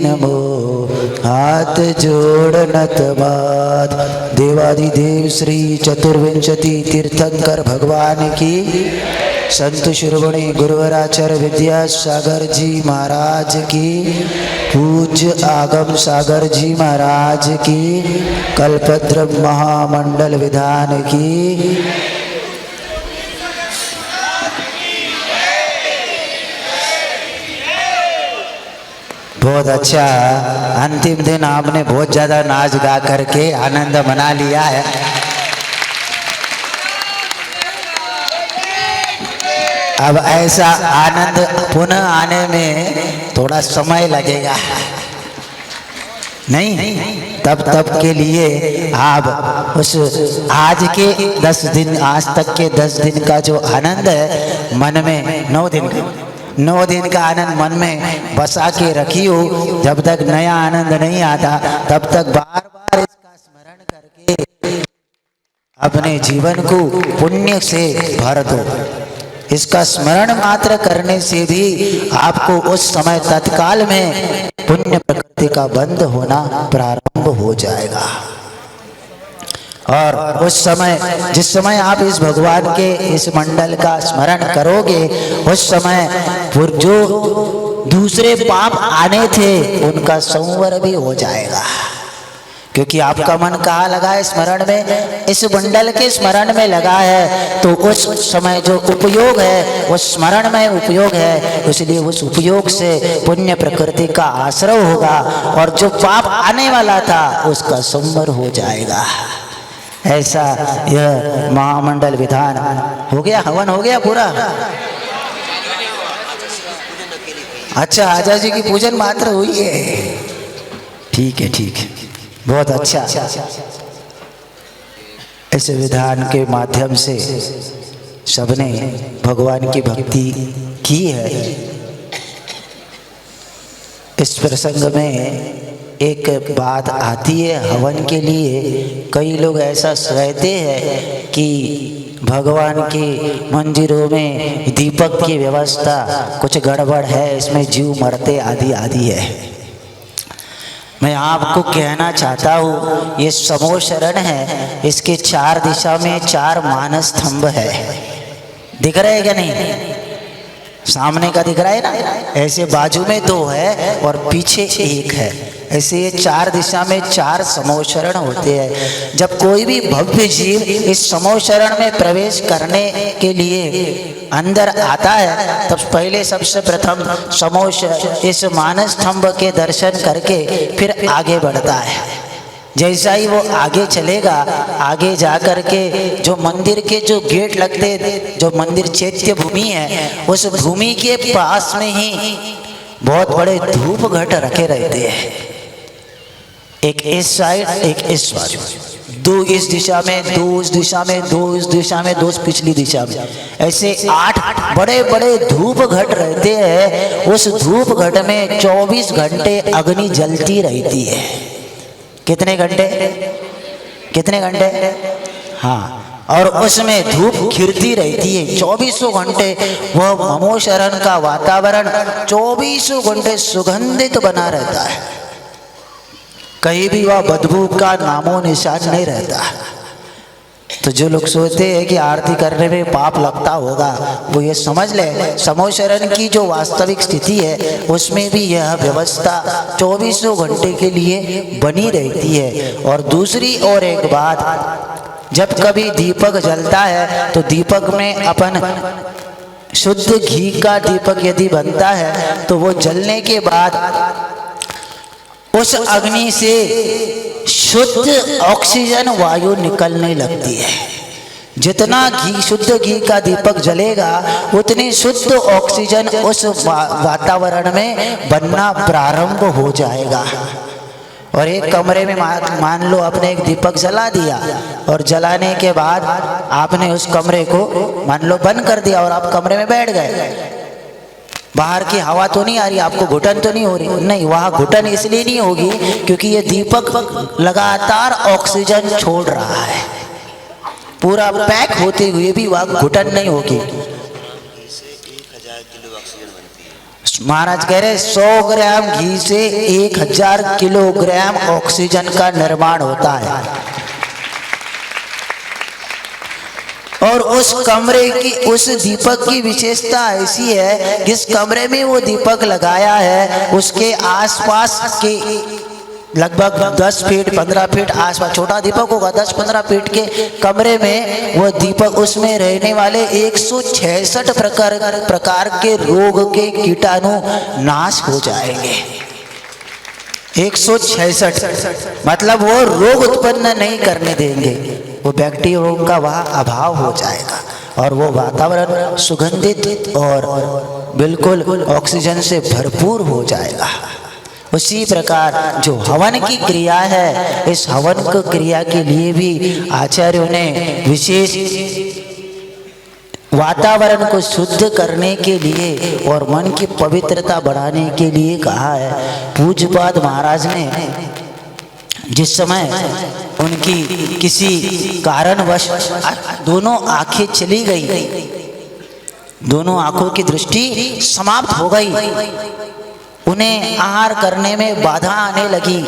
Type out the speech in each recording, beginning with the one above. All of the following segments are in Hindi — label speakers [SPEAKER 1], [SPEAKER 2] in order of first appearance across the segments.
[SPEAKER 1] नमो हाथ जोड़नत बाद। देवादिदेव श्री चतुर्विंशति तीर्थंकर भगवान की, संत शिरोमणि गुरुवराचार्य विद्यासागर जी महाराज की, पूज्य आगम सागर जी महाराज की, कल्पद्र महामंडल विधान की। बहुत अच्छा, अंतिम दिन आपने बहुत ज्यादा नाच गा करके आनंद मना लिया है। अब ऐसा आनंद पुनः आने में थोड़ा समय लगेगा, नहीं? तब के लिए आप उस आज के 10 दिन, आज तक के 10 दिन का जो आनंद है मन में, 9 दिन का आनंद मन में बसा के रखियो। जब तक नया आनंद नहीं आता तब तक बार बार इसका स्मरण करके अपने जीवन को पुण्य से भर दो। इसका स्मरण मात्र करने से भी आपको उस समय तत्काल में पुण्य प्रकृति का बंद होना प्रारंभ हो जाएगा। और उस समय, जिस समय आप इस भगवान के इस मंडल का स्मरण करोगे, उस समय जो दूसरे पाप आने थे उनका संवर भी हो जाएगा। क्योंकि आपका मन कहाँ लगा है? स्मरण में, इस मंडल के स्मरण में लगा है। तो उस समय जो उपयोग है वो स्मरण में उपयोग है, इसलिए उस उपयोग से पुण्य प्रकृति का आश्रय होगा और जो पाप आने वाला था उसका संवर हो जाएगा। ऐसा यह महामंडल विधान हो गया। हवन हो गया पूरा? अच्छा, आजा जी की पूजन मात्र हुई है। ठीक है, ठीक है, बहुत अच्छा। इस विधान के माध्यम से सबने भगवान की भक्ति की है। इस प्रसंग में एक बात आती है हवन के लिए। कई लोग ऐसा कहते हैं कि भगवान के मंदिरों में दीपक की व्यवस्था कुछ गड़बड़ है, इसमें जीव मरते आदि आदि है। मैं आपको कहना चाहता हूँ, ये समो शरण है, इसके 4 दिशा में 4 मानस स्तंभ है। दिख रहे क्या नहीं? सामने का दिख रहा है ना? ऐसे बाजू में 2 है और पीछे 1 है। ऐसे ये 4 दिशा में 4 समोशरण होते हैं। जब कोई भी भव्य जीव इस समोशरण में प्रवेश करने के लिए अंदर आता है, तब पहले सबसे प्रथम इस मानस स्तंभ के दर्शन करके फिर आगे बढ़ता है। जैसा ही वो आगे चलेगा, आगे जा कर के जो मंदिर के जो गेट लगते, जो मंदिर चैत्य भूमि है, उस भूमि के पास में ही बहुत बड़े धूप घट रखे रहते हैं। एक इस साइड, एक इस बाजू, 2 इस दिशा में, 2 इस दिशा में, 2 इस दिशा में, 2 पिछली दिशा में, ऐसे 8 बड़े बड़े धूप घट रहते हैं। उस धूप घट में 24 घंटे अग्नि जलती रहती है। कितने घंटे? कितने घंटे? हाँ, और उसमें धूप खिरती रहती है 24 घंटे। वह ममोशरण का वातावरण 24 घंटे सुगंधित बना रहता है। कहीं भी वह बदबू का नामो निशान नहीं रहता। तो जो लोग सोचते हैं कि आरती करने में पाप लगता होगा, वो ये समझ ले, समोशरण की जो वास्तविक स्थिति है उसमें भी यह व्यवस्था 24 घंटे के लिए बनी रहती है। और दूसरी और एक बात, जब कभी दीपक जलता है तो दीपक में अपन शुद्ध घी का दीपक यदि बनता है तो वो जलने के बाद उस अग्नि से शुद्ध ऑक्सीजन वायु निकलने लगती है। जितना घी, शुद्ध घी का दीपक जलेगा उतनी शुद्ध ऑक्सीजन उस वातावरण में बनना प्रारंभ हो जाएगा। और एक कमरे में मान लो आपने एक दीपक जला दिया और जलाने के बाद आपने उस कमरे को मान लो बंद कर दिया और आप कमरे में बैठ गए। बाहर की हवा तो नहीं आ रही, आपको घुटन तो नहीं हो रही? नहीं, वहाँ घुटन इसलिए नहीं होगी क्योंकि ये दीपक लगातार ऑक्सीजन छोड़ रहा है। पूरा पैक होते हुए भी वहाँ घुटन नहीं होगी। महाराज कह रहे 100 ग्राम घी से 1000 किलोग्राम ऑक्सीजन का निर्माण होता है। और उस कमरे की, उस दीपक की विशेषता ऐसी है, जिस कमरे में वो दीपक लगाया है उसके आसपास के लगभग 10 फीट 15 फीट आसपास, छोटा दीपक होगा 10-15 फीट के कमरे में वो दीपक, उसमें रहने वाले 166 प्रकार के रोग के कीटाणु नाश हो जाएंगे। 166 मतलब वो रोग उत्पन्न नहीं करने देंगे, वो बैक्टीरिया रोग का वहाँ अभाव हो जाएगा और वो वातावरण सुगंधित और बिल्कुल ऑक्सीजन से भरपूर हो जाएगा। उसी प्रकार जो हवन की क्रिया है, इस हवन की क्रिया के लिए भी आचार्यों ने विशेष वातावरण को शुद्ध करने के लिए और मन की पवित्रता बढ़ाने के लिए कहा है। पूज्यपाद महाराज ने जिस समय उनकी किसी कारणवश दोनों आंखें चली गई, दोनों आंखों की दृष्टि समाप्त हो गई, उन्हें आहार करने में बाधा आने लगी,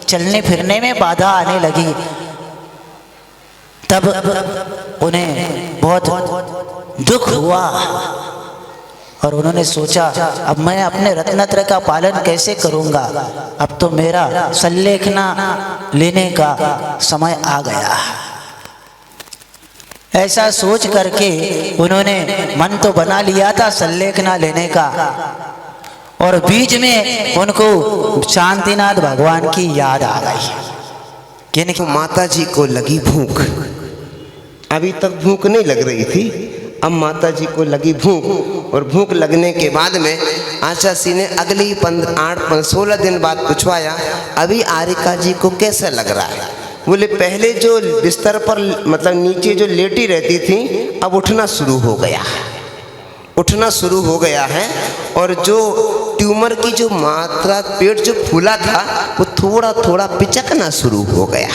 [SPEAKER 1] चलने फिरने में बाधा आने लगी, तब उन्हें बहुत दुख हुआ और उन्होंने सोचा अब मैं अपने रत्नत्र का पालन कैसे करूंगा, अब तो मेरा संलेखना लेने का समय आ गया। ऐसा सोच करके उन्होंने मन तो बना लिया था संलेखना लेने का, और बीच में उनको शांतिनाथ भगवान की याद आ गई।
[SPEAKER 2] यानी कि माता जी को लगी भूख, अभी तक भूख नहीं लग रही थी, अब माता जी को लगी भूख, और भूख लगने के बाद में आशा सी ने अगली 16 दिन बाद पूछवाया, अभी आरिका जी को कैसा लग रहा है? बोले पहले जो बिस्तर पर मतलब नीचे जो लेटी रहती थी, अब उठना शुरू हो गया, उठना शुरू हो गया है, और जो ट्यूमर की जो मात्रा, पेट जो फूला था वो थोड़ा थोड़ा पिचकना शुरू हो गया,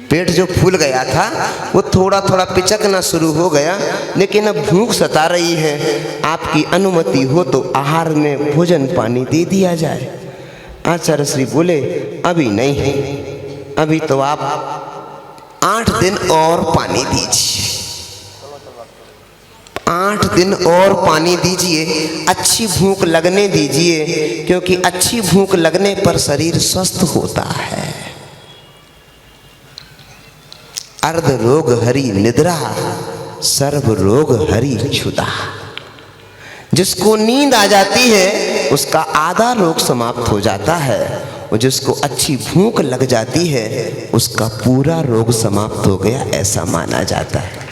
[SPEAKER 2] पेट जो फूल गया था वो थोड़ा थोड़ा पिचकना शुरू हो गया। लेकिन अब भूख सता रही है, आपकी अनुमति हो तो आहार में भोजन पानी दे दिया जाए। आचार्य श्री बोले अभी नहीं, अभी तो आप 8 दिन और पानी दीजिए, 8 दिन और पानी दीजिए, अच्छी भूख लगने दीजिए, क्योंकि अच्छी भूख लगने पर शरीर स्वस्थ होता है। अर्ध रोग हरि निद्रा, सर्व रोग हरि क्षुधा। जिसको नींद आ जाती है उसका आधा रोग समाप्त हो जाता है, और जिसको अच्छी भूख लग जाती है उसका पूरा रोग समाप्त हो गया, ऐसा माना जाता है।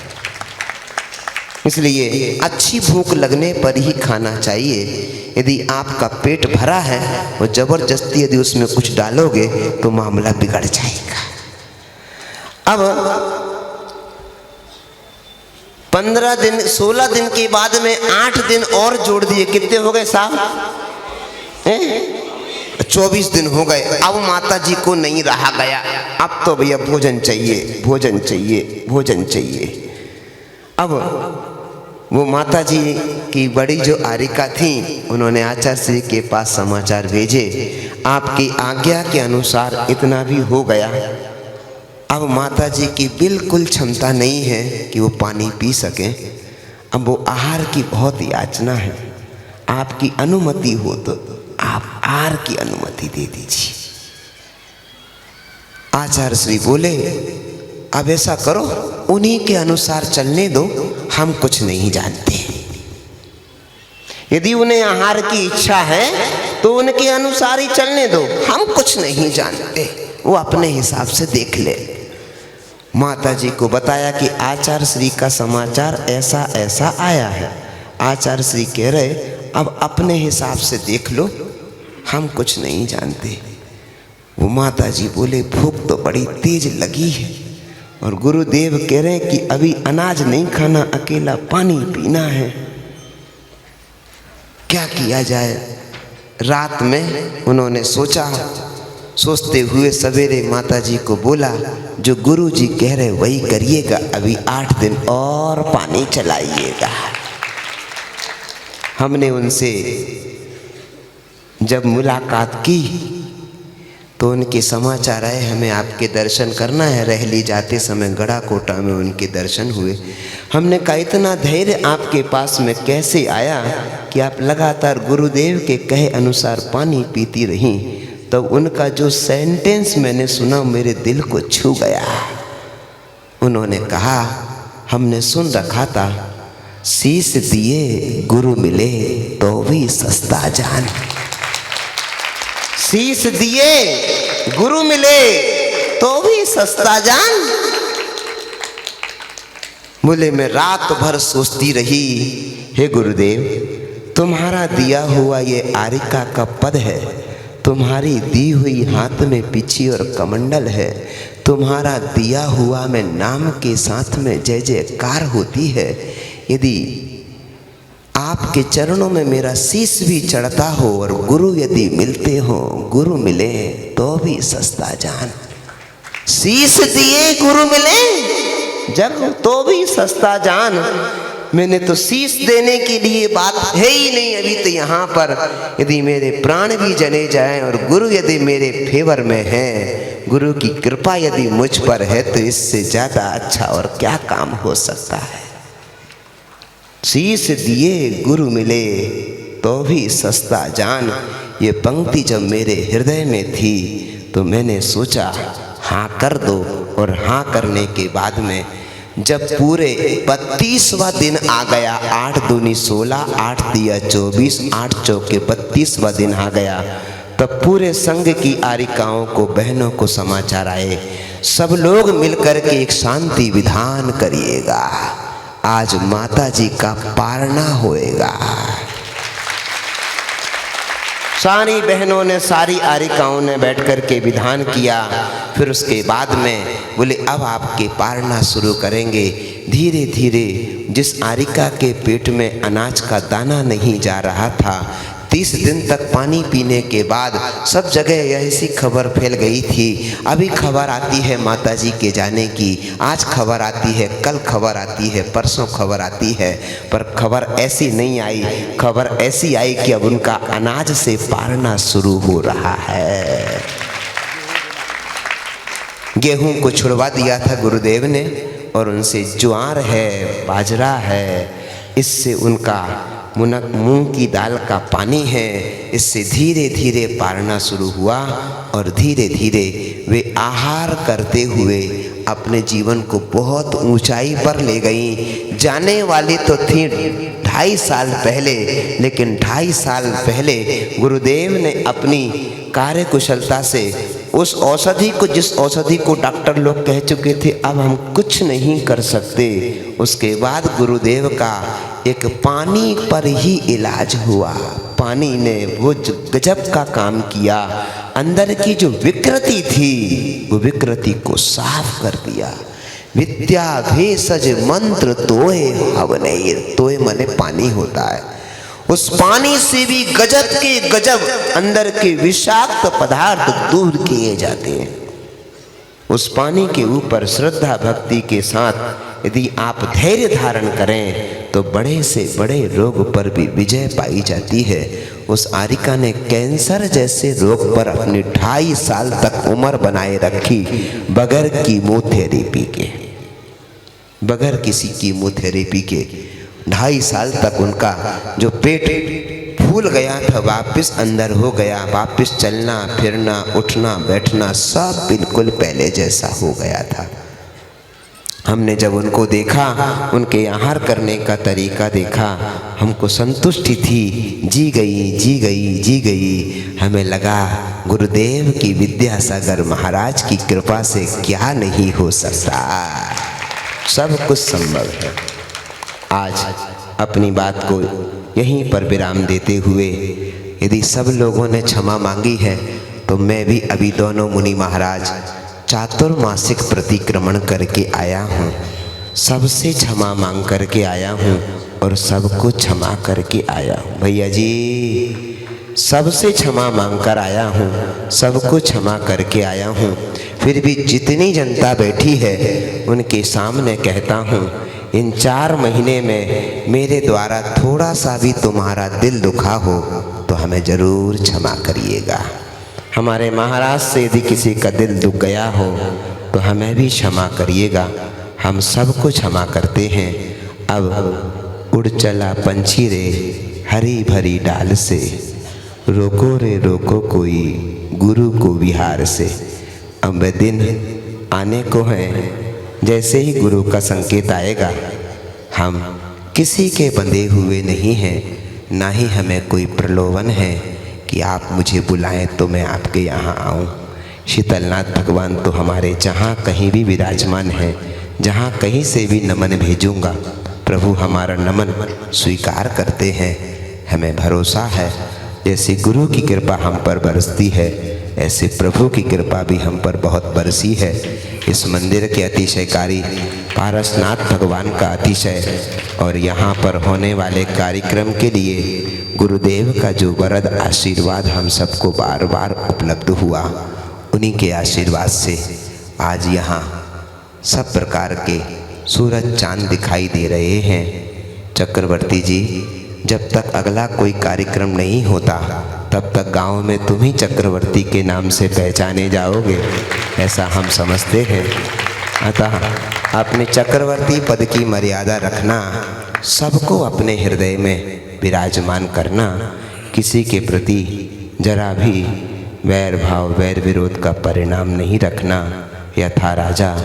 [SPEAKER 2] इसलिए अच्छी भूख लगने पर ही खाना चाहिए। यदि आपका पेट भरा है और जबरदस्ती यदि उसमें कुछ डालोगे तो मामला बिगड़ जाएगा। अब 15 दिन 16 दिन के बाद में 8 दिन और जोड़ दिए, कितने हो गए साहब? 24 दिन हो गए। अब माता जी को नहीं रहा गया, अब तो भैया भोजन चाहिए, भोजन चाहिए, भोजन चाहिए। अब वो माता जी की बड़ी जो आरिका थी, उन्होंने आचार्य श्री के पास समाचार भेजे, आपकी आज्ञा के अनुसार इतना भी हो गया। अब माता जी की बिल्कुल क्षमता नहीं है कि वो पानी पी सकें, अब वो आहार की बहुत याचना है। आपकी अनुमति हो तो आप आहार की अनुमति दे दीजिए। आचार्य श्री बोले अब ऐसा करो, उन्हीं के अनुसार चलने दो, हम कुछ नहीं जानते। यदि उन्हें आहार की इच्छा है तो उनके अनुसार ही चलने दो, हम कुछ नहीं जानते, वो अपने हिसाब से देख ले। माता जी को बताया कि आचार्य श्री का समाचार ऐसा ऐसा आया है। आचार्य श्री कह रहे अब अपने हिसाब से देख लो, हम कुछ नहीं जानते। वो माता जी बोले भूख तो बड़ी तेज लगी है, और गुरुदेव कह रहे हैं कि अभी अनाज नहीं खाना, अकेला पानी पीना है, क्या किया जाए। रात में उन्होंने सोचा, सोचते हुए सवेरे माता जी को बोला जो गुरु जी कह रहे वही करिएगा, अभी 8 दिन और पानी चलाइएगा। हमने उनसे जब मुलाकात की तो उनके समाचार आए, हमें आपके दर्शन करना है। रहली जाते समय गढ़ा कोटा में उनके दर्शन हुए। हमने कहा इतना धैर्य आपके पास में कैसे आया कि आप लगातार गुरुदेव के कहे अनुसार पानी पीती रहीं। तब उनका जो सेंटेंस मैंने सुना मेरे दिल को छू गया। उन्होंने कहा, हमने सुन रखा था शीश दिए गुरु मिले तो भी सस्ता जान। शीश दिए गुरु मिले तो भी सस्ता जान। बोले मैं रात भर सोचती रही, हे गुरुदेव तुम्हारा दिया हुआ ये आरिका का पद है, तुम्हारी दी हुई हाथ में पिछी और कमंडल है, तुम्हारा दिया हुआ में नाम के साथ में जय जयकार होती है। यदि आपके चरणों में मेरा शीश भी चढ़ता हो और गुरु यदि मिलते हो, गुरु मिले तो भी सस्ता जान। शीश दिए गुरु मिले जब तो भी सस्ता जान। मैंने तो शीश देने के लिए बात है ही नहीं अभी तो यहाँ पर। यदि मेरे प्राण भी जले जाएं और गुरु यदि मेरे फेवर में है, गुरु की कृपा यदि मुझ पर है, तो इससे ज़्यादा अच्छा और क्या काम हो सकता है। शीश दिए गुरु मिले तो भी सस्ता जान। ये पंक्ति जब मेरे हृदय में थी तो मैंने सोचा हाँ कर दो। और हाँ करने के बाद में जब पूरे 32वां दिन आ गया, 8 दूनी 16, 8 दिया 24, 8 चौके 32वां दिन आ गया, तब पूरे संघ की आरिकाओं को, बहनों को समाचार आए, सब लोग मिलकर के एक शांति विधान करिएगा, आज माता जी का पारना होएगा। सारी बहनों ने, सारी आरिकाओं ने बैठ कर के विधान किया। फिर उसके बाद में बोले अब आपके पारना शुरू करेंगे। धीरे धीरे जिस आरिका के पेट में अनाज का दाना नहीं जा रहा था, 30 दिन तक पानी पीने के बाद सब जगह ऐसी खबर फैल गई थी। अभी खबर आती है माता जी के जाने की, आज खबर आती है, कल खबर आती है, परसों खबर आती है, पर खबर ऐसी नहीं आई। खबर ऐसी आई कि अब उनका अनाज से पारना शुरू हो रहा है। गेहूं को छुड़वा दिया था गुरुदेव ने और उनसे ज्वार है, बाजरा है, इससे उनका मूंग की दाल का पानी है, इससे धीरे धीरे पारना शुरू हुआ। और धीरे धीरे वे आहार करते हुए अपने जीवन को बहुत ऊंचाई पर ले गई। जाने वाली तो थी 2.5 साल पहले, लेकिन 2.5 साल पहले गुरुदेव ने अपनी कार्यकुशलता से उस औषधि को, जिस औषधि को डॉक्टर लोग कह चुके थे अब हम कुछ नहीं कर सकते, उसके बाद गुरुदेव का एक पानी पर ही इलाज हुआ। पानी ने वो गजब का काम किया। अंदर की जो विकृति थी वो विकृति को साफ कर दिया। विद्या भेषज मंत्र तोय हवनैर, तोय माने पानी होता है। उस पानी से भी गजब के गजब अंदर के विषाक्त पदार्थ दूर किए जाते हैं। उस पानी के ऊपर श्रद्धा भक्ति के साथ यदि आप धैर्य धारण करें तो बड़े से बड़े रोग पर भी विजय पाई जाती है। उस आरिका ने कैंसर जैसे रोग पर अपनी 2.5 साल तक उम्र बनाए रखी, बगैर कीमोथेरेपी के, बगैर किसी कीमोथेरेपी के 2.5 साल तक उनका जो पेट फूल गया था वापस अंदर हो गया। वापस चलना फिरना उठना बैठना सब बिल्कुल पहले जैसा हो गया था। हमने जब उनको देखा, उनके आहार करने का तरीका देखा, हमको संतुष्टि थी। जी गई जी गई जी गई। हमें लगा गुरुदेव की विद्यासागर महाराज की कृपा से क्या नहीं हो सकता, सब कुछ संभव है। आज अपनी बात को यहीं पर विराम देते हुए, यदि सब लोगों ने क्षमा मांगी है तो मैं भी अभी दोनों मुनि महाराज चातुर्मासिक प्रतिक्रमण करके आया हूँ, सबसे क्षमा मांग करके आया हूँ और सबको क्षमा करके आया हूँ। भैया जी सबसे क्षमा मांग कर आया हूँ, सबको क्षमा करके आया हूँ। फिर भी जितनी जनता बैठी है उनके सामने कहता हूँ, इन 4 महीने में मेरे द्वारा थोड़ा सा भी तुम्हारा दिल दुखा हो तो हमें ज़रूर क्षमा करिएगा। हमारे महाराज से यदि किसी का दिल दुख गया हो तो हमें भी क्षमा करिएगा। हम सबको क्षमा करते हैं। अब उड़ चला पंछी रे हरी भरी डाल से, रोको रे रोको कोई गुरु को विहार से। अब वह दिन आने को है, जैसे ही गुरु का संकेत आएगा, हम किसी के बंधे हुए नहीं हैं, ना ही हमें कोई प्रलोभन है कि आप मुझे बुलाएं तो मैं आपके यहाँ आऊँ। शीतलनाथ भगवान तो हमारे जहाँ कहीं भी विराजमान है, जहाँ कहीं से भी नमन भेजूँगा, प्रभु हमारा नमन स्वीकार करते हैं। हमें भरोसा है जैसे गुरु की कृपा हम पर बरसती है, ऐसे प्रभु की कृपा भी हम पर बहुत बरसी है। इस मंदिर के अतिशयकारी पारसनाथ भगवान का अतिशय और यहाँ पर होने वाले कार्यक्रम के लिए गुरुदेव का जो वरद आशीर्वाद हम सबको बार बार उपलब्ध हुआ, उन्हीं के आशीर्वाद से आज यहाँ सब प्रकार के सूरज चांद दिखाई दे रहे हैं। चक्रवर्ती जी, जब तक अगला कोई कार्यक्रम नहीं होता तब तक गांव में तुम ही चक्रवर्ती के नाम से पहचाने जाओगे, ऐसा हम समझते हैं। अतः अपने चक्रवर्ती पद की मर्यादा रखना, सबको अपने हृदय में विराजमान करना, किसी के प्रति जरा भी वैर भाव वैर विरोध का परिणाम नहीं रखना। यथा राजा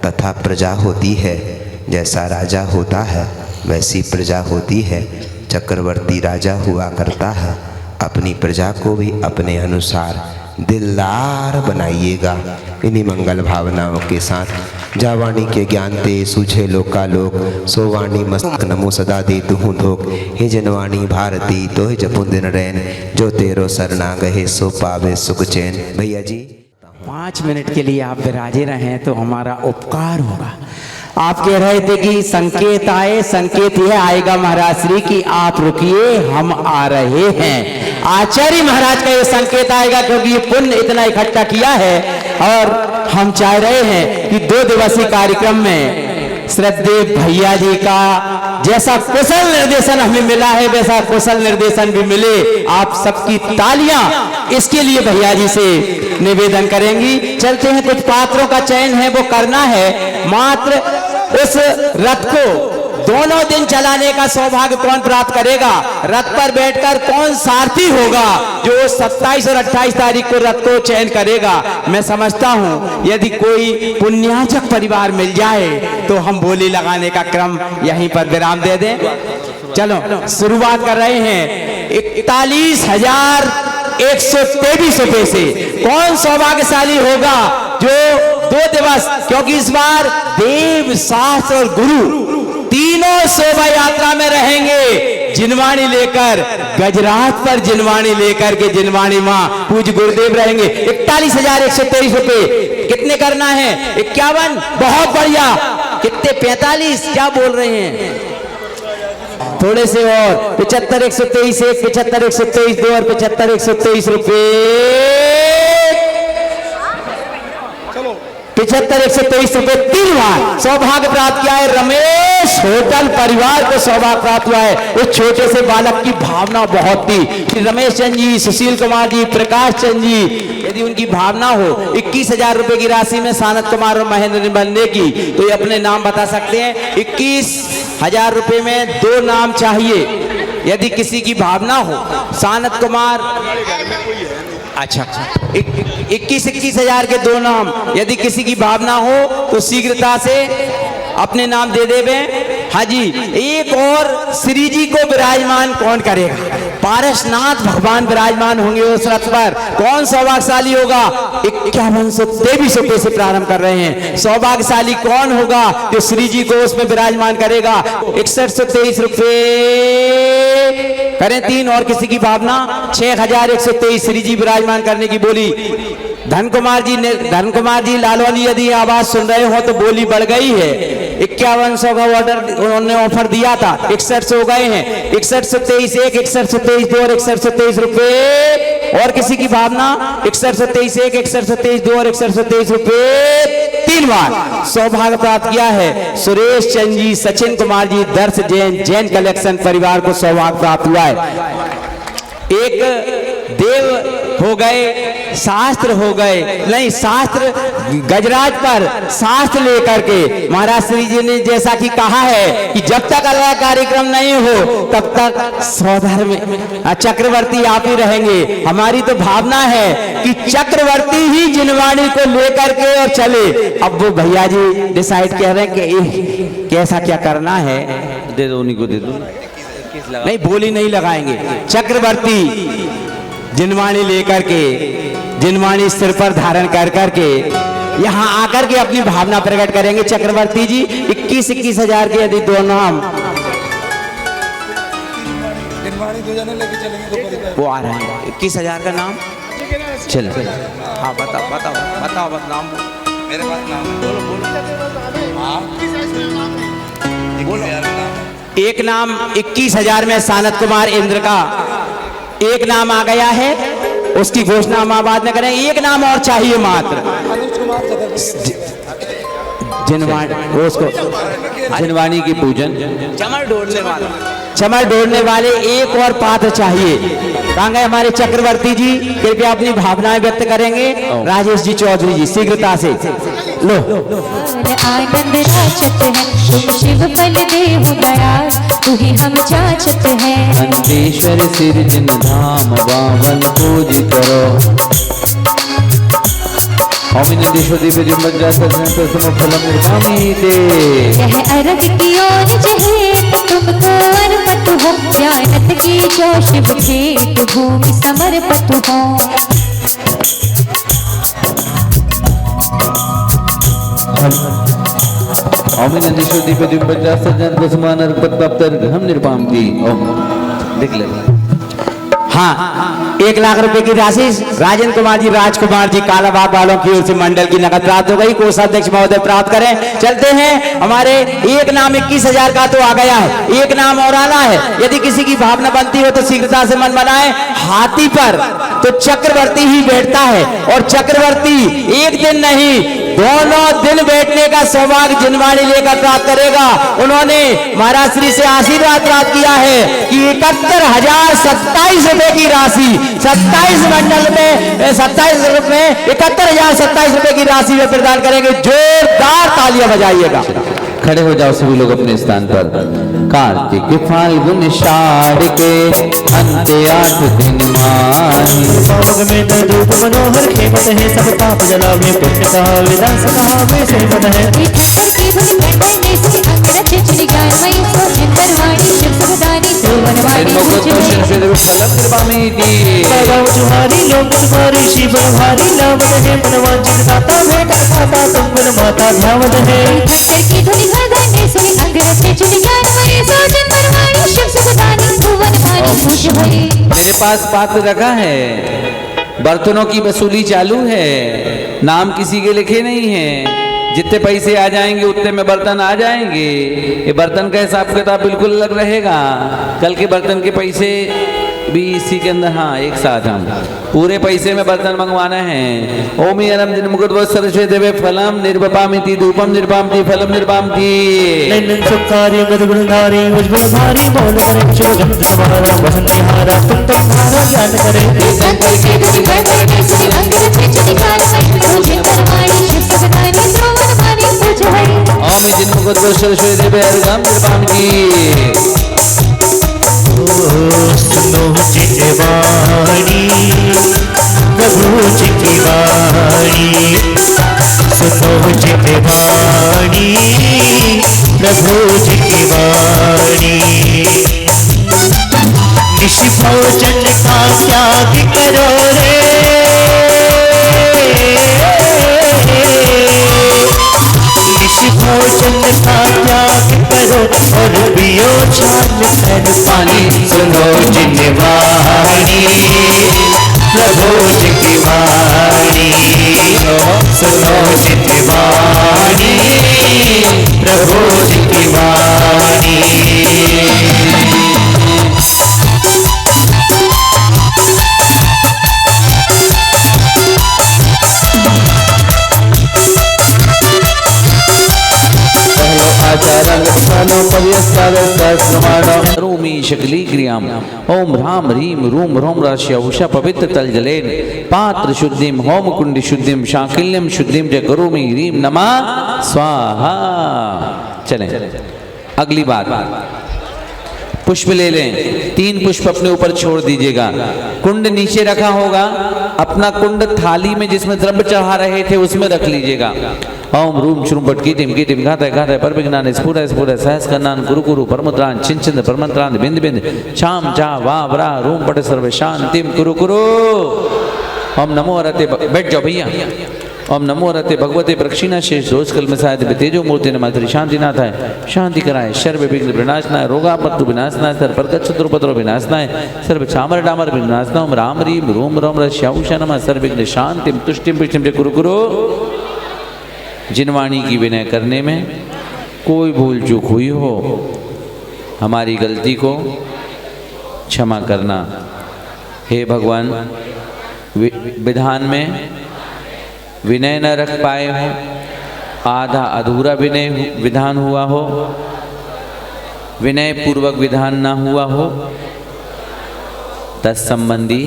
[SPEAKER 2] तथा प्रजा होती है, जैसा राजा होता है वैसी प्रजा होती है। चक्रवर्ती राजा हुआ करता है, अपनी प्रजा को भी अपने अनुसार दिलदार बनाइएगा। इन्हीं मंगल भावनाओं के साथ जावाणी के ज्ञान ते सूझे लोकालोक, सोवाणी मस्तक नमो सदा दे तुहूँ धोक। हे जनवाणी भारती तो हे जपुन दिन रैन, जो तेरो सरना गहे सो पावे सुख चैन। भैया जी
[SPEAKER 3] 5 मिनट के लिए आप विराजे रहें तो हमारा उपकार होगा। आप कह रहे थे कि संकेत आए, संकेत यह आएगा महाराज श्री कि आप रुकिए, हम आ रहे हैं। आचार्य महाराज का ये संकेत आएगा, क्योंकि ये पुण्य इतना इकट्ठा किया है और हम चाह रहे हैं कि 2 दिवसीय कार्यक्रम में श्रद्धेय भैया जी का जैसा कुशल निर्देशन हमें मिला है, वैसा कुशल निर्देशन भी मिले। आप सबकी तालियां इसके लिए भैया जी से निवेदन करेंगी। चलते हैं, कुछ पात्रों का चयन है वो करना है। मात्र उस रथ को दोनों दिन चलाने का सौभाग्य कौन प्राप्त करेगा, रथ पर बैठकर कौन सारथी होगा जो 27 और 28 तारीख को रथ को चयन करेगा। मैं समझता हूं यदि कोई पुण्याचक परिवार मिल जाए तो हम बोली लगाने का क्रम यहीं पर विराम दे दें। चलो शुरुआत कर रहे हैं। 41,123 रुपए से कौन सौभाग्यशाली होगा जो 2 दिवस, क्योंकि इस बार देव शास्त्र और गुरु तीनों शोभा यात्रा में रहेंगे। जिनवाणी लेकर गजरात पर जिनवाणी लेकर के जिनवाणी मां पूज्य गुरुदेव रहेंगे। 41,123 रुपए। कितने करना है? 51। बहुत बढ़िया। कितने? 45। क्या बोल रहे हैं? थोड़े से और 75,123 1, 75,123 2 और 75,123 रुपए। 75,123 रुपए 3 बार सौभाग्य प्राप्त किया है। रमेश होटल परिवार को सौभाग्य प्राप्त हुआ है। उस छोटे से बालक की भावना बहुत थी। श्री रमेश चंद जी, सुशील कुमार जी, प्रकाश चंद जी, यदि उनकी भावना हो 21,000 रुपए की राशि में सानत कुमार और महेंद्र बनने की, तो ये अपने नाम बता सकते हैं। 21,000 रुपए में 2 नाम चाहिए। यदि किसी की भावना हो, सानत कुमार, अच्छा 21,000 के 2 नाम, यदि किसी की भावना हो तो शीघ्रता से अपने नाम दे देवे। हाँ जी, एक और श्री जी को विराजमान कौन करेगा? पारसनाथ भगवान विराजमान होंगे उस रथ पर। कौन सौभाग्यशाली होगा? 51,123 रुपए से प्रारंभ कर रहे हैं। सौभाग्यशाली कौन होगा जो श्री जी को उसमें विराजमान करेगा? 61,123 रुपए करें 3। और किसी की भावना? 6,123 श्री जी विराजमान करने की बोली। धन कुमार जी लालवानी, यदि आवाज सुन रहे हो तो बोली बढ़ गई है। 5100 का ऑर्डर उन्होंने ऑफर दिया था, 61 हो गए हैं। 61,123 1, 61,123 2 और 61,123 रुपए। और किसी की भावना? 61,123 1, 61,123 2 और 61,123 रुपए 3 बार सौभाग्य प्राप्त किया है। सुरेश चंद जी, सचिन कुमार जी, दर्श जैन, जैन कलेक्शन परिवार को सौभाग्य प्राप्त हुआ है। एक देव हो गए, शास्त्र हो गए, नहीं शास्त्र गजराज पर शास्त्र लेकर के महाराज श्री जी ने जैसा कि कहा है कि जब तक अगला कार्यक्रम नहीं हो तब तक स्वधर्म चक्रवर्ती आप ही रहेंगे। हमारी तो भावना है कि चक्रवर्ती ही जिनवाणी को लेकर के और चले। अब वो भैया जी डिसाइड कर रहे हैं कि कैसा क्या करना है।
[SPEAKER 4] दे दो, उन्हीं को दे दो।
[SPEAKER 3] नहीं बोली नहीं लगाएंगे। चक्रवर्ती जिनवाणी लेकर के, जिनवाणी सिर पर धारण कर करके यहाँ आकर के अपनी भावना प्रकट करेंगे। चक्रवर्ती जी 21-21 हजार के यदि दो नाम वो आ रहे हैं, 21 हजार का नाम चलो। हाँ बताओ बताओ बताओ नाम। मेरे पास नाम बोलो। एक नाम 21 हजार में सानत कुमार इंद्र का एक नाम आ गया है, उसकी घोषणा हम बाद में करें। एक नाम और चाहिए मात्र,
[SPEAKER 4] जिनवाणी की पूजन,
[SPEAKER 3] चमर ढोड़ने वाला, चमर ढोड़ने वाले एक और पात्र चाहिए। कहाँ गए हमारे चक्रवर्ती जी? कृपया अपनी भावनाएं व्यक्त करेंगे। राजेश जी चौधरी जी शीघ्रता से लो।
[SPEAKER 5] आनंद राचत है तुम शिव बल देव दयाल, तू ही हम जाचत है।
[SPEAKER 4] अंतेश्वर सिरजन धाम बावन पूज करो। ओमिन दिशो दिव्य दिव्य सत्सम फलम निर्मामी दे।
[SPEAKER 5] यह अरग की ओर जहेत तुमको अर्पत हो, ज्ञानत की जो शिव खेत भूमि समर्पित हो।
[SPEAKER 4] ओमिन दिशो दिव्य दिव्य सत्सम समान अर्पत हम निर्माम की। ओम देख ले।
[SPEAKER 3] हाँ 1 लाख रुपए की राशि राजेंद्र कुमार जी, राजकुमार जी कालाबाग वालों की ओर से मंडल की नकद प्राप्त हो गई। कोषाध्यक्ष महोदय प्राप्त करें। चलते हैं। हमारे एक नाम 21 हजार का तो आ गया है, एक नाम और आना है। यदि किसी की भावना बनती हो तो शीघ्रता से मन बनाए। हाथी पर तो चक्रवर्ती ही बैठता है और चक्रवर्ती एक दिन नहीं दोनों दिन बैठने का सौभाग्य जिनवाणी लेकर प्राप्त करेगा। उन्होंने महाराज श्री से आशीर्वाद प्राप्त किया है कि 71,027 रुपए की राशि 27 मंडल में 27 रुपए 71,027 रुपए की राशि में प्रदान करेंगे। जोरदार तालियां बजाइएगा।
[SPEAKER 4] खड़े हो जाओ सभी लोग अपने स्थान पर। कार्तिक फाल्गुन शाढ़ के अंत 8 दिन माही।
[SPEAKER 6] पावक में धूप मनोहर खेमत है, सब पाप जलावे पुण्य कहा विदास कहावे सेवत है।
[SPEAKER 5] ठक्कर की धुन कंठने से अंगरच चली ज्ञानमयी सो जिनवाणी शिव सुखदानी सोवनवाणी
[SPEAKER 4] फलम निर्मामी दी।
[SPEAKER 6] गाँव जुहारी लोक तुम्हारी शिव भारी लावत है, मनवांचित दाता भेंट खाता तुम मन माता ध्यावत है।
[SPEAKER 5] ठक्कर की धुन कंठने से अंगरच चली ज्ञानमयी सो जिनवाणी शिव सुखदानी सोवनवाणी पूज्य भई।
[SPEAKER 4] मेरे पास पात्र रखा है, बर्तनों की वसूली चालू है। नाम किसी के लिखे नहीं है। जितने पैसे आ जाएंगे उतने में बर्तन आ जाएंगे। ये बर्तन का हिसाब किताब बिल्कुल अलग रहेगा। कल के बर्तन के पैसे भी इसी के अंदर, हाँ एक साथ हम पूरे पैसे में बर्तन मंगवाना है। ओमी अनम जिन मुकुट व सरस्वती देवे फलम निर्वपामिति धूपम निर्वामति फलम निर्वामति।
[SPEAKER 6] नैनन सुखारी मधुगुणधारी उज्ज्वल भारी मौन करे जो गंध हमारा वसंत हारा तुम तुम्हारा ज्ञान करे।
[SPEAKER 5] ठक्कर की धुन कंठने से अंगरच चली ज्ञानमयी सो जिनवाणी शिव सुखदानी सोवनवाणी पूज्य भई।
[SPEAKER 4] ओमी जिन मुकुट व सरस्वती देवे अर्गम निर्वामति।
[SPEAKER 6] सुनो जितवाणी प्रभु जी की वाणी, सुनो जितवाणी प्रभु जी की वाणी। निशि भोजन का त्याग करो रे, निशि भोजन का त्याग करो और पियो छान कर पानी। सुनो जिनवाणी प्रभु जी की वाणी, सुनो जिनवाणी प्रभु जी की वाणी।
[SPEAKER 4] आचार्य करोमि शकली क्रियाम ओम ह्राम ह्रीम रूम ह्रोम राश्य उषा पवित्र तल जलेन पात्र शुद्धिम होम कुंड शुद्धिम शाकिल्यम शुद्धिम च करोमि ह्रीम नमः स्वाहा। चलें अगली बात, पुष्प ले लें, 3 पुष्प अपने ऊपर छोड़ दीजिएगा। कुंड नीचे रखा होगा, अपना कुंड थाली में जिसमें द्रव्य चढ़ा रहे थे उसमें रख लीजिएगा। ओम रूम श्रूम पटकी टिम घाता पर विज्ञान स्फुर सहस कन्नान कुरु कुरु परमुद्रान छिंद परमंत्रान बिंद बिंद छाम चा वा वरा रूम पट सर्व शांतिम कुरु कुरु। ओम नमो अरते, बैठ जाओ भैया। ओम नमो अरते भगवते प्रक्षिणा शेष दोष कल में शायद तेजो मूर्ति नमात्रि शांति नाथ है, शांति कराए सर्व विघ्न विनाशनाय रोगा मत्तु विनाशनाय सर्व प्रकट शत्रुपत्रो विनाशनाय सर्व चामर डामर विनाशना ओम राम रीम रोम रोम रश्याउषा नमः सर्व विघ्न शांतिम तुष्टिम पुष्टिम च कुरु कुरु। जिन वाणी की विनय करने में कोई भूल चूक हुई हो, हमारी गलती को क्षमा करना। हे भगवान, विधान में विनय न रख पाए हो, आधा अधूरा विनय विधान हुआ हो, विनय पूर्वक विधान ना हुआ हो, तत्संबंधी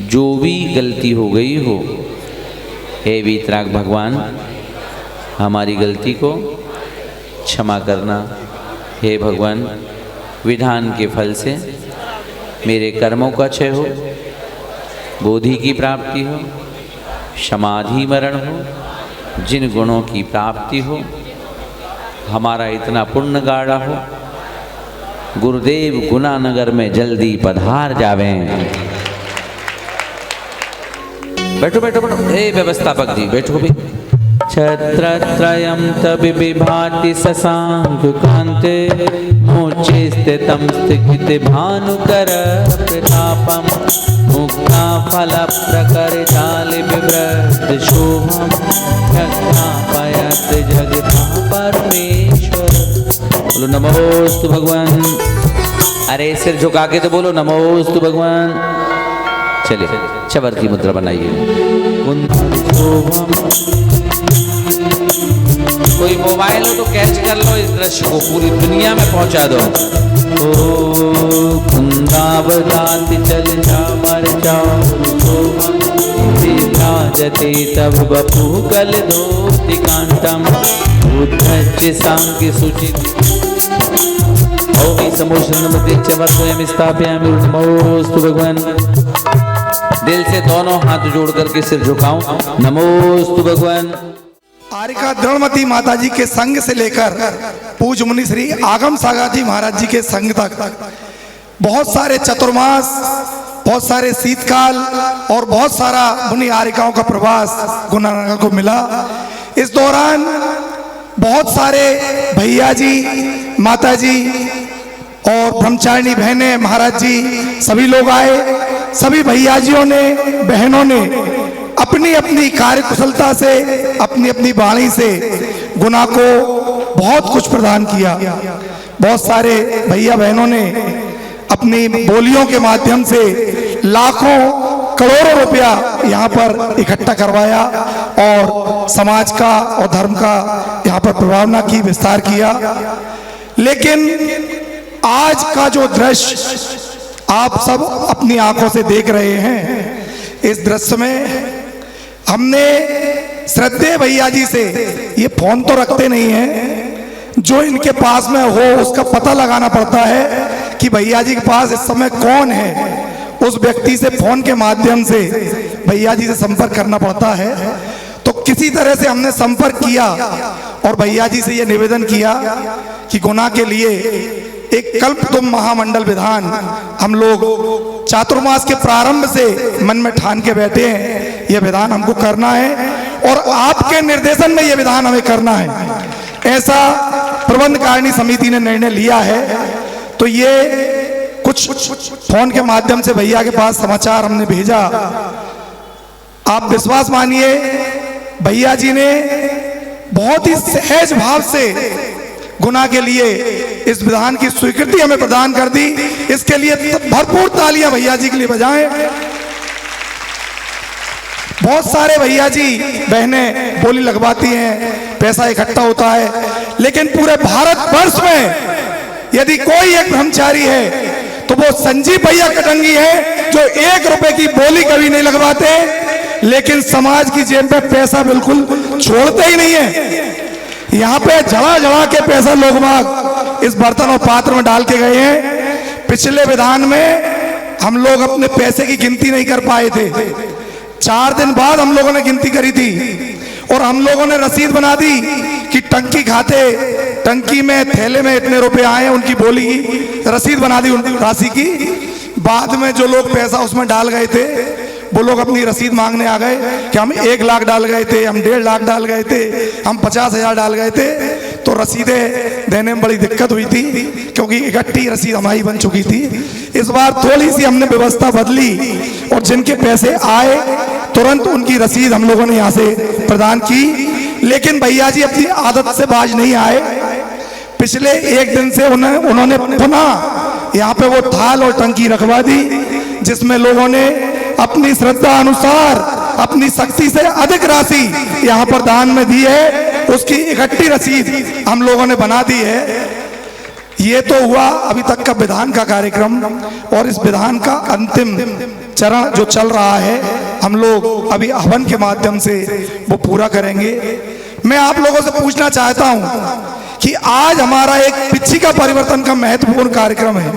[SPEAKER 4] जो भी गलती हो गई हो, हे वीतराग भगवान हमारी गलती को क्षमा करना। हे भगवान, विधान के फल से मेरे कर्मों का क्षय हो, बोधि की प्राप्ति हो, समाधि मरण हो, जिन गुणों की प्राप्ति हो, हमारा इतना पुण्य गाढ़ा हो, गुरुदेव गुनानगर में जल्दी पधार जावें। बैठो बैठो बैठो, ए व्यवस्थापक जी बैठो भी। छत्रत्रयं तबिबिभाति शशांक कांते मोचे स्थितं स्थित भानुकर प्रतापम मुक्ता फल प्रकरितालि विव्रत शोभम जगतापयत जगता परमेश्वर। बोलो नमोस्तु भगवान। अरे सिर झुका के तो बोलो नमोस्तु भगवान। चलिए चवर की मुद्रा बनाइए। कोई मोबाइल हो तो कैच कर लो इस दृश्य को, पूरी दुनिया में पहुंचा दो। ओ कुंदावदाति चल जा मर जाओ जते तब बपू कल धोति कांतम उद्धच सांग सुचित ओमी समोषणमते चवर स्वयं स्थापयामि। नमोस्तु भगवान। दिल से दोनों हाथ जोड़ करके सिर झुकाऊं। नमोस्तु भगवान।
[SPEAKER 7] आरिका द्रोणमती माता जी के संग से लेकर पूज्य मुनि श्री आगम सागर जी महाराज जी के संग तक बहुत सारे चतुर्मास, बहुत सारे शीतकाल और बहुत सारा मुनि आरिकाओं का प्रवास गुनानगर को मिला। इस दौरान बहुत सारे भैया जी, माता जी और ब्रह्मचारिणी बहनें, महाराज जी सभी लोग आए। सभी भैयाजियों ने, बहनों ने अपनी अपनी कार्य कुशलता से, अपनी अपनी वाणी से गुना को बहुत कुछ प्रदान किया। बहुत सारे भैया बहनों ने अपनी बोलियों के माध्यम से लाखों करोड़ों रुपया यहाँ पर इकट्ठा करवाया और समाज का और धर्म का यहाँ पर प्रभावना की, विस्तार किया। लेकिन आज का जो दृश्य आप सब अपनी आंखों से देख रहे हैं, इस दृश्य में हमने श्रद्धेय भैया जी से, ये फोन तो रखते नहीं हैं, जो इनके पास में हो उसका पता लगाना पड़ता है कि भैया जी के पास इस समय कौन है। उस व्यक्ति से फोन के माध्यम से भैया जी से संपर्क करना पड़ता है। तो किसी तरह से हमने संपर्क किया और भैया जी से ये निवेदन किया कि गुना के लिए एक कल्पतुम महामंडल विधान हम लोग चातुर्मास के प्रारंभ से मन में ठान के बैठे हैं, यह विधान हमको करना है और आपके निर्देशन में यह विधान हमें करना है। ऐसा प्रबंधकारिणी समिति ने निर्णय लिया है। तो ये कुछ फोन के माध्यम से भैया के पास समाचार हमने भेजा। आप विश्वास मानिए, भैया जी ने बहुत ही सहज भाव से गुना के लिए इस विधान की स्वीकृति हमें प्रदान कर दी। इसके लिए भरपूर तालियां भैया जी के लिए बजाएं। बहुत सारे भैया जी बहनें बोली लगवाती हैं, पैसा इकट्ठा होता है, लेकिन पूरे भारत वर्ष में यदि कोई एक ब्रह्मचारी है तो वो संजीव भैया कटंगी है, जो 1 रुपए की बोली कभी नहीं लगवाते, लेकिन समाज की जेब में पैसा बिल्कुल छोड़ते ही नहीं है। यहाँ पे जड़ा जड़ा के पैसा लोग बाग इस बर्तन और पात्र में डाल के गए हैं। पिछले विधान में हम लोग अपने पैसे की गिनती नहीं कर पाए थे। 4 दिन बाद हम लोगों ने गिनती करी थी और हम लोगों ने रसीद बना दी कि टंकी खाते, टंकी में थैले में इतने रुपए आए, उनकी बोली की रसीद बना दी उन राशि की। बाद में जो लोग पैसा उसमें डाल गए थे वो लोग अपनी रसीद मांगने आ गए कि हम 1 लाख डाल गए थे, हम 1.5 लाख डाल गए थे, हम 50,000 डाल गए थे। तो रसीदें देने में बड़ी दिक्कत हुई थी क्योंकि इकट्ठी रसीद हमारी बन चुकी थी। इस बार थोड़ी सी हमने व्यवस्था बदली और जिनके पैसे आए तुरंत उनकी रसीद हम लोगों ने यहाँ से प्रदान की। लेकिन भैया जी अपनी आदत से बाज नहीं आए। पिछले 1 दिन से उन्होंने पुनः यहाँ पे वो थाल और टंकी रखवा दी, जिसमें लोगों ने अपनी श्रद्धा अनुसार अपनी शक्ति से अधिक राशि यहाँ पर दान में दी है। उसकी इकट्ठी रसीद हम लोगों ने बना दी है। ये तो हुआ अभी तक का विधान का कार्यक्रम, और इस विधान का अंतिम चरण जो चल रहा है हम लोग अभी हवन के माध्यम से वो पूरा करेंगे। मैं आप लोगों से पूछना चाहता हूं कि आज हमारा एक पिछिका परिवर्तन का महत्वपूर्ण कार्यक्रम है।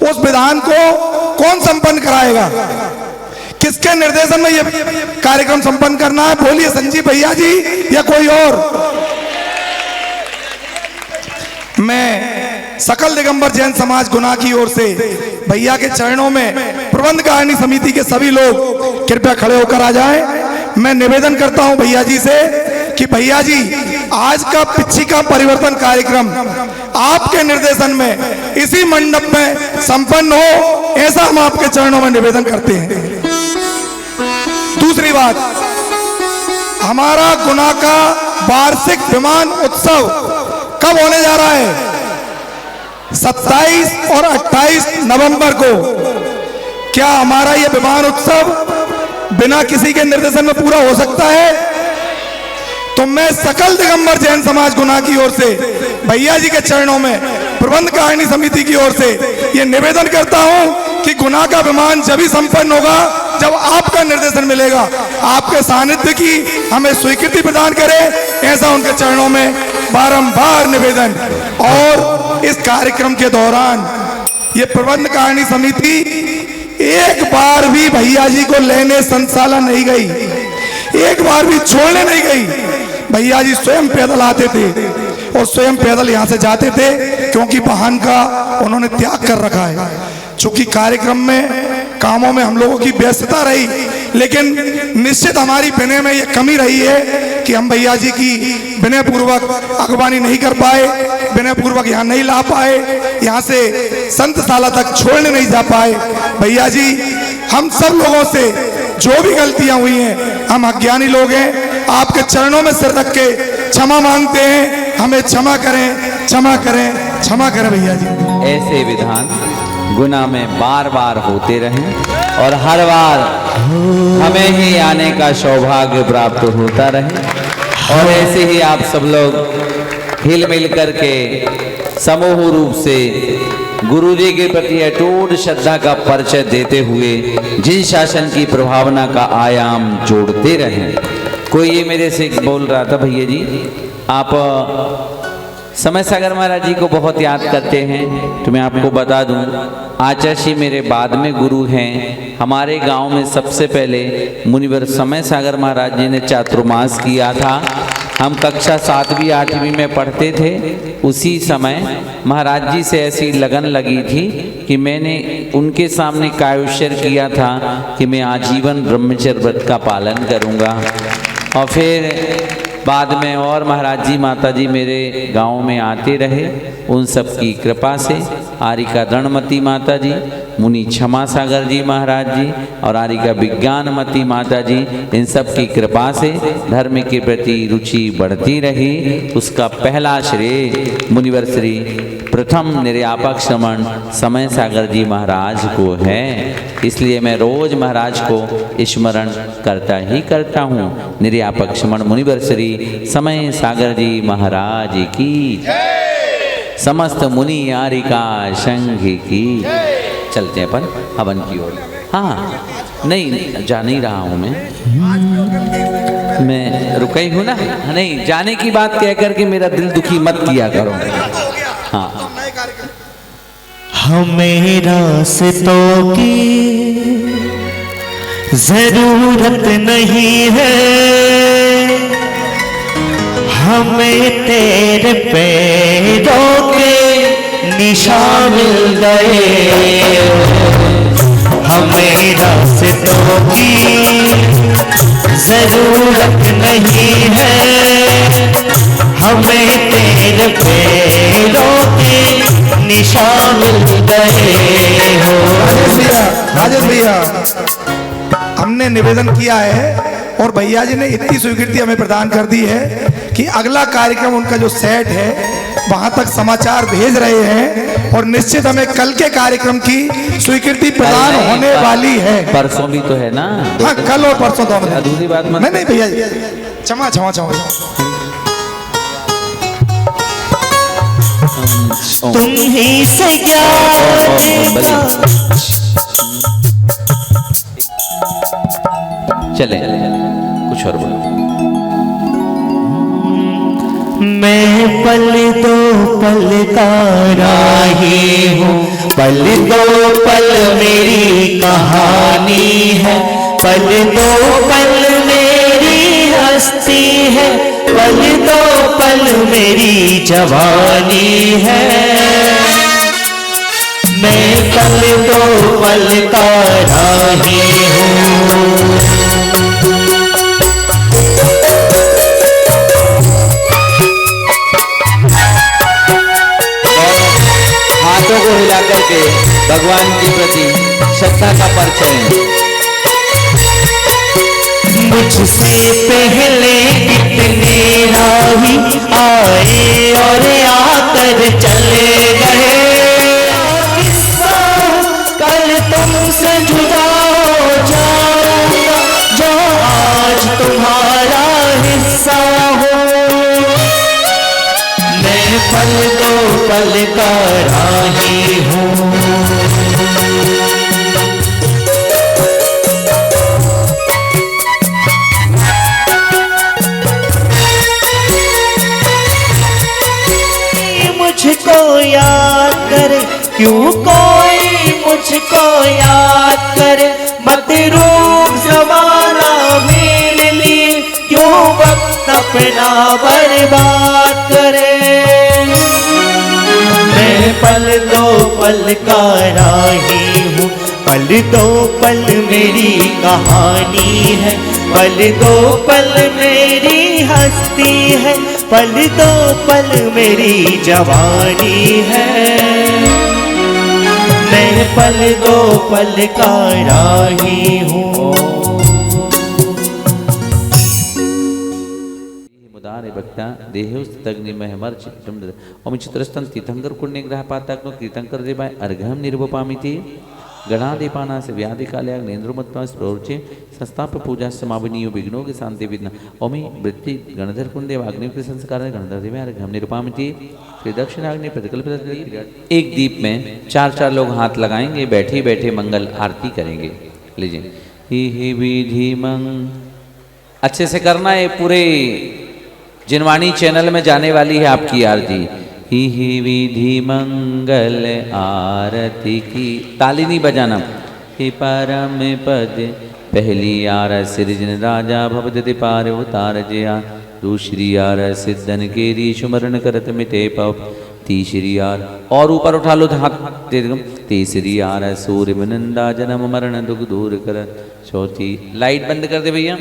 [SPEAKER 7] उस विधान को कौन संपन्न कराएगा? किसके निर्देशन में ये कार्यक्रम संपन्न करना है? बोलिए संजीव भैया जी या कोई और? मैं सकल दिगंबर जैन समाज गुना की ओर से भैया के चरणों में प्रबंध कारिणी समिति के सभी लोग कृपया खड़े होकर आ जाएं। मैं निवेदन करता हूं भैया जी से कि भैया जी आज का पिछिका परिवर्तन कार्यक्रम आपके निर्देशन में इसी मंडप में संपन्न हो, ऐसा हम आपके चरणों में निवेदन करते हैं। दूसरी बात, हमारा गुना का वार्षिक विमान उत्सव कब होने जा रहा है? 27 और 28 नवंबर को। क्या हमारा यह विमान उत्सव बिना किसी के निर्देशन में पूरा हो सकता है? तो मैं सकल दिगंबर जैन समाज गुना की ओर से भैया जी के चरणों में प्रबंध कारिणी समिति की ओर से यह निवेदन करता हूं कि गुना का विमान जब ही संपन्न होगा जब आपका निर्देशन मिलेगा। आपके सानिध्य की हमें स्वीकृति प्रदान करें, ऐसा उनके चरणों में बारंबार निवेदन। और इस कार्यक्रम के दौरान ये प्रबंध कारिणी समिति एक बार भी भैया जी को लेने संसाला नहीं गई, एक बार भी छोड़ने नहीं गई। भैया जी स्वयं पैदल आते थे और स्वयं पैदल यहाँ से जाते थे, क्योंकि वाहन का उन्होंने त्याग कर रखा है। चूंकि कार्यक्रम में कामों में हम लोगों की व्यस्तता रही, लेकिन निश्चित हमारी विनय में ये कमी रही है कि हम भैया जी की विनय पूर्वक अगवानी नहीं कर पाए, विनय पूर्वक यहाँ नहीं ला पाए, यहाँ से संतशाला तक छोड़ने नहीं जा पाए। भैया जी हम सब लोगों से जो भी गलतियां हुई हैं, हम अज्ञानी लोग हैं, आपके चरणों में सिर रख के क्षमा मांगते हैं। हमें क्षमा करें, क्षमा करें, क्षमा करें भैया जी।
[SPEAKER 4] ऐसे विधान गुना में बार बार होते रहें और हर बार हमें ही आने का सौभाग्य प्राप्त होता रहे। और ऐसे ही आप सब लोग हिल मिल करके समूह रूप से गुरु जी के प्रति अटूट श्रद्धा का परिचय देते हुए जिन शासन की प्रभावना का आयाम जोड़ते रहें। कोई ये मेरे से बोल रहा था, भैया जी आप समय सागर महाराज जी को बहुत याद करते हैं। तो मैं आपको बता दूं, आचार्य जी मेरे बाद में गुरु हैं। हमारे गांव में सबसे पहले मुनिवर समय सागर महाराज जी ने चातुर्मास किया था। हम कक्षा 7वीं 8वीं में पढ़ते थे। उसी समय महाराज जी से ऐसी लगन लगी थी कि मैंने उनके सामने कायोशर किया था कि मैं आजीवन ब्रह्मचर्य व्रत का पालन करूँगा। और फिर बाद में और महाराज जी माता जी मेरे गांव में आते रहे। उन सब की कृपा से आरिका दंडमती माता जी, मुनि क्षमा सागर जी महाराज जी और आरिका विज्ञानमती माता जी, इन सब की कृपा से धर्म के प्रति रुचि बढ़ती रही। उसका पहला श्रेय मुनिवर श्री प्रथम निर्यापक श्रमण समय सागर जी महाराज को है। इसलिए मैं रोज महाराज को स्मरण करता ही करता हूँ। निर्यापक श्रमण मुनिवर श्री समय सागर जी महाराज की समस्त मुनि यारिका संघ की। चलते हैं अपन हवन की ओर। हाँ नहीं जा नहीं रहा हूँ मैं रुका ही हूँ ना। नहीं जाने की बात कह करके मेरा दिल दुखी मत किया करो। हाँ
[SPEAKER 6] हमें रास्तों की जरूरत नहीं है, हमें तेरे पैरों के निशान मिल गए। हमें रास्तों की जरूरत नहीं है, हमें तेरे पैरों के निशान मिल गए हो।
[SPEAKER 7] राजेश भैया हमने निवेदन किया है और भैया जी ने इतनी स्वीकृति हमें प्रदान कर दी है कि अगला कार्यक्रम उनका जो सेट है वहां तक समाचार भेज रहे हैं और निश्चित हमें कल के कार्यक्रम की स्वीकृति प्रदान होने वाली है।
[SPEAKER 4] परसों भी तो है ना।
[SPEAKER 7] हाँ कल और परसों दोनों।
[SPEAKER 4] अधूरी बात मत।
[SPEAKER 7] नहीं भैया जी क्षमा क्षमा क्षमा।
[SPEAKER 6] तुम ही से
[SPEAKER 4] चले कुछ और बोलो।
[SPEAKER 6] मैं पल दो पल का राही हूँ, पल दो पल मेरी कहानी है, पल दो पल मेरी हस्ती है, पल दो पल मेरी जवानी है। मैं पल दो पल का राही हूँ।
[SPEAKER 4] हाथों को हिला करके भगवान के प्रति श्रद्धा का परिचय।
[SPEAKER 6] मुझसे पहले कितने राही आए और आकर चले गए, कल तुमसे जुदा हो जाऊंगा जो आज तुम्हारा हिस्सा हो। मैं पल दो पल का राही हूँ। मुझको याद करे क्यों कोई मुझको याद करे, मतरूब ज़माना मेरे लिए क्यों वक्त अपना बर्बाद करे। मैं पल दो पल का राही हूँ, पल दो पल मेरी कहानी है, पल दो पल मेरी हस्ती है, पल दो पल मेरी जवानी है। मैं पल दो पल का राही हूँ।
[SPEAKER 4] मुदारे भक्ता देहोस्तग्निमहमर्च ओम चित्रस्तन तीर्थंकर पुण्यग्रह पातात्म कीर्तंकर देवाय अर्घम निर्वपामिति गणादीपाना से व्याधि काल्या नेन्द्रमत्वा स्प्रोचे संस्थाप पूजा समावनीय विघ्नों के शांति विघ्न ओमी वृत्ति गणधर कुंदेव अग्नि के संस्कार गणधर देव अर्घम निरुपामिति श्री दक्षिणाग्नि प्रतिकल्प। एक दीप में 4-4 लोग हाथ लगाएंगे, बैठे बैठे मंगल आरती करेंगे। लीजिए ही विधि मंग अच्छे से करना है। पूरे जिनवाणी चैनल में जाने वाली है आपकी आरती। ही विधि मंगल आरती की ताली नहीं बजाना। हे परम पद पहली आर सृजन राजा भवदति पार उतार जया, दूसरी आर सिद्धन केरी सुमरण करत मिटे पव, तीसरी आर और ऊपर उठा लो हाथ, तीसरी आर सूर्य विनंदा जन्म मरण दुख दूर कर, चौथी लाइट बंद कर दे भैया,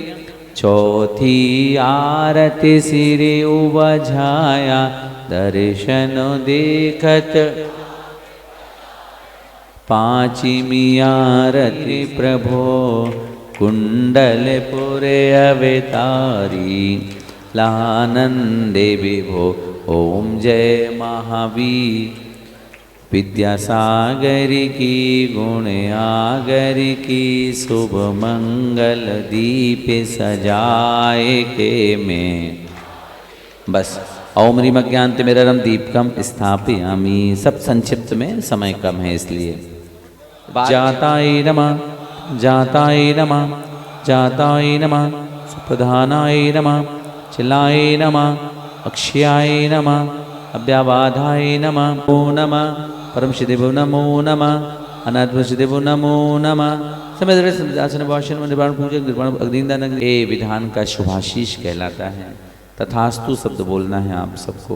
[SPEAKER 4] चौथी आरती सिरे उबझाया दर्शन देखत, पांचवी आरती प्रभो कुंडलपुरे अवतारी, लानंदे विभो ओम जय महावीर, विद्यासागर की गुण आगर की शुभ मंगल दीप सजाए के में। बस ओम ह्रीम अज्ञानतिमिरं दीपकम स्थापयामि। सब संक्षिप्त में, समय कम है इसलिए। जाताय नमः, जाताय नमः, जाताय नमः, सुप्रधानाय नमः, चिलाय नमः, अक्षयाय नमः, अव्याबाधाय नमः, नमो नमः, परम शिदेव नमो नमः, अनात्म शिदेव नमो नमः। समय आसन भाषण में निर्वाण पूजक निर्वाण अग्निदान ए विधान का शुभाशीष कहलाता है। तथास्तु शब्द बोलना है आप सबको,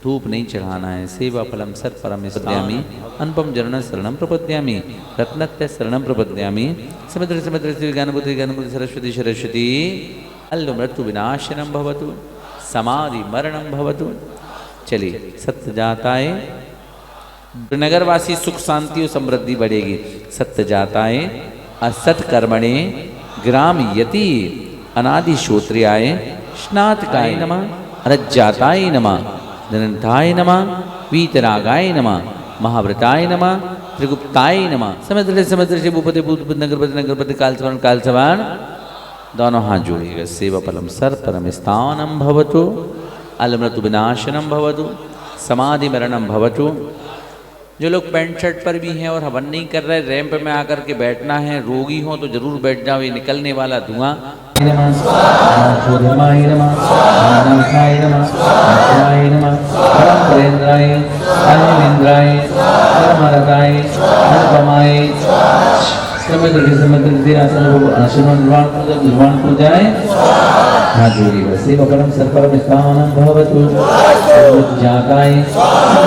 [SPEAKER 4] धूप नहीं चढ़ाना है। सेवा फलम सर परम प्रपद्यामि, अनुपम जरण शरणम प्रपद्यामि, रत्नत्य शरणम प्रपद्यामि। समुद्र समुद्र ज्ञानबुद्धि ज्ञानबुद्धि सरस्वती सरस्वती। अल्लु मृत्यु विनाशनम भवतु, समाधि मरणम भवतु। चलिए, सत्य जाताए नगरवासी सुख शांति और समृद्धि बढ़ेगी। सत्य जाताए असत कर्मणे ग्राम यति अनादि श्रोत्रियाय स्नातकाय नमः, रज्जाताय नमः, धनंताय नमः, वीतरागाय नमः, महाव्रताय नमः, त्रिगुप्ताय नमः। समुद्र समुद्र से भूपति भूतपति नगरपति नगरपति कालसवान कालसवान। दोनों हाथ जोड़िएगा। सेवा फलम सर परम स्थानम भवतु, अलमृतु विनाशनम भवतु, समाधि मरणम भवतु। जो लोग पैंट शर्ट पर भी हैं और हवन नहीं कर रहे, रैंप में आकर के बैठना है, रोगी हो तो जरूर बैठ जाओ, ये निकलने वाला धुआं। हाँ जोड़ी बस। सेवा परम सर्वम स्थानम भवतु, जाताय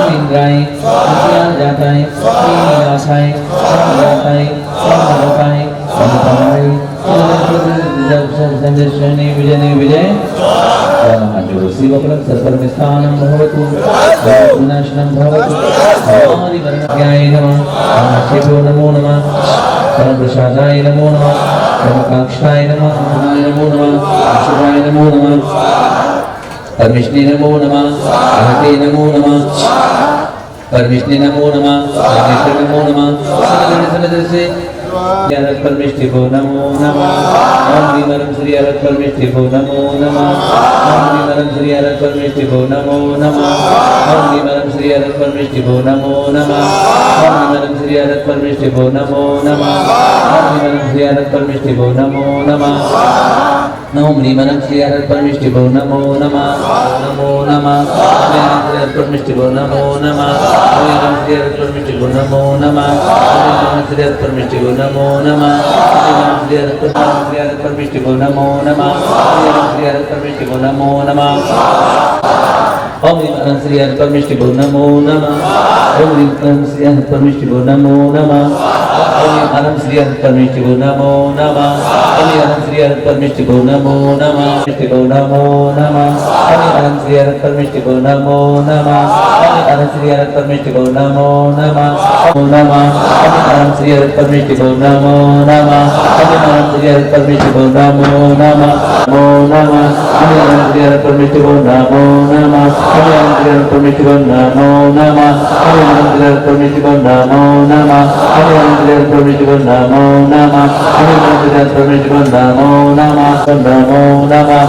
[SPEAKER 4] इंद्राय जाताय नीलाशाय जाताय जाताय अनुपमाय संजय विजय विजय। हाँ जोड़ो। सेवा परम सर्वम स्थानम भवतु, विनाशनम भवतु, हमारी वरण्याय नमः, शिवो नमो नमः, परम प्रसादाय नमो नमः, परमकाक्षाय नमः, नमो नमः, शिवाय नमो नमः, परमेश्वरी नमो नमः, हरते नमो नमः, परमेश्वरी नमो नमः, परमेश्वर नमो नमः। समझ से अरत परमेश्वरी को नमो नमः। ओम ह्रीम श्री अरत परमेश्वरी को नमो नमः। ओम ह्रीम श्री अरत परमेश्वरी को नमो नमः। ओम ह्रीम श्री अरत परमेश्वरी को नमो नमः। ओम ह्रीम श्री अरत परमेश्वरी को नमो नमः। ओम ह्रीम श्री अरत परमेश्वरी को नमो नमः। नमो ह्रीमनं श्री अरत परमेश्वरी को नमो नमः, नमो नमः। ह्रीमनं श्री अरत परमेश्वरी को नमो नमः, ह्रीमनं श्री अरत परमेश्वरी को नमो नमः, ह्रीमनं श्री अरत परमेश्वरी को नमो नमः, ह्रीमनं श्री अरत परमेश्वरी को नमो नमः, ह्रीमनं श्री अरत परमेश्वरी को नमो नमः। ओम ह्रीम श्री अरत परमेश्वरी को नमो नमः। ओम ह्रीम श्री अरत परमेश्वरी को नमो नमः। ओम ह्रीम श्री अरत परमेश्वरी को नमो नमः। ओम ह्रीम श्री अरत परमेश्वरी को नमो नमः, को नमो नमः। ओम ह्रीम श्री अरत परमेश्वरी को नमो नमः। ओम ह्रीम श्री अरत परमेश्वरी को नमो नमः, नमः। ओम ह्रीम श्री अरत परमेश्वरी को नमो नमः। ओम ह्रीम श्री अरत परमेश्वरी को नमो नमः, नमो नमः। ओम ह्रीम श्री अरत परमेश्वरी को नमो नमः। ओम ह्रीम श्री अरत परमेश्वरी को नमो नमः। ओम ह्रीम श्री अरत परमेश्वरी को नमो नमः। ओम ह्रीम श्री अरत परमेश्वरी को नमो नमः। ओम ह्रीम श्री अरत परमेश्वरी को नमो नमः, नमो नमः।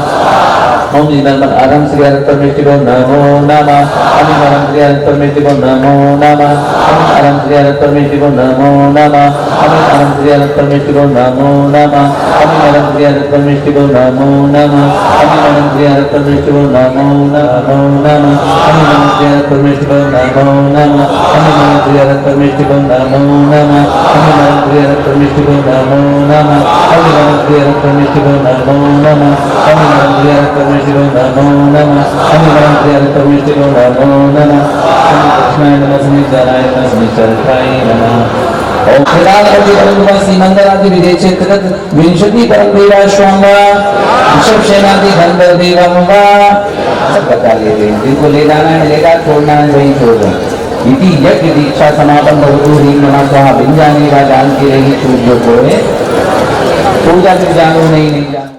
[SPEAKER 4] ओम ह्रीम आरम श्री अरत परमेश्वरी को नमो नमः। ओम आरम श्री अरत परमेश्वरी को नमो नमः। ओम आरम श्री अरत परमेश्वरी को नमो नमः। ओम आरम श्री अरत परमेश्वरी को नमो नमः। ओम आरम श्री अरत परमेश्वरी को नमो नमः। ओम आरम श्री अरत परमेश्वरी को नमो नमः, ओम आरम श्री अरत परमेश्वरी को नमो नमः। ओम आरम श्री अरत परमेश्वरी को नमो नमः। ओम आरम श्री अरत परमेश्वरी को नमो नमः। ओम आरम श्री अरत परमेश्वरी को नमो नमः। ओम आरम श्री अरत परमेश्वरी को नमो नमः। ओम आरम श्री अरत परमेश्वरी को नमो नमः। ओम कृष्णाय नमः, शनिचराय नमः, शनिचराय नमः। ओम श्रीरामपति परमवासी मंदरादि विदेशेत्रगत विंशति परम देवा स्वामा ऋषभ सेनादि धनवर देवा मुवा। सब बता लेते हैं, जिनको ले जाना है लेगा, छोड़ना है वही छोड़ दो। इति यज्ञ दीक्षा समापन भवतु। ह्रीम नमः स्वाहा। बिन जाने वा जान के रही छूट जो कोई पूजा की जानो नहीं जानो।